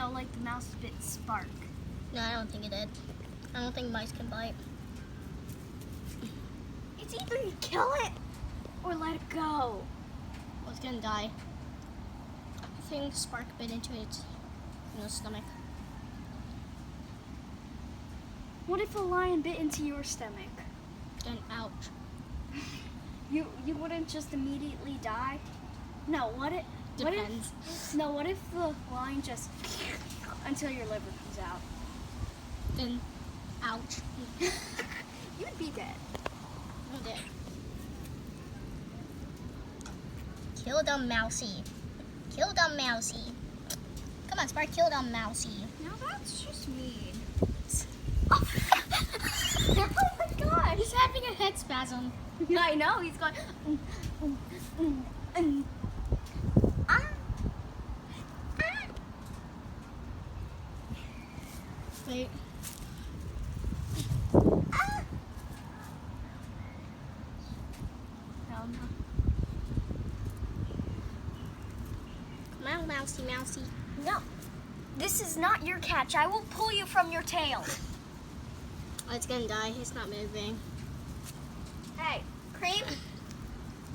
felt like the mouse bit Spark. No, I don't think it did. I don't think mice can bite. It's either you kill it or let it go. Well, it's gonna die. I think Spark bit into its stomach. What if a lion bit into your stomach? Then ouch. You wouldn't just immediately die? No, what if Depends. what if the lion just until your liver comes out? Then ouch. You'd be dead. I'm dead. Kill the mousey. Kill the mousey. Come on, Spark, kill the mousey. Now that's just mean. Oh my god! He's having a head spasm. I know, he's going. Wait. Come on, mousey, mousey. No, this is not your catch. I will pull you from your tail. Oh, it's gonna die. It's not moving. Hey, Cream.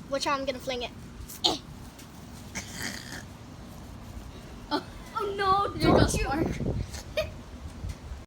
Watch how I'm gonna fling it. Oh no! There Don't goes you! Spark.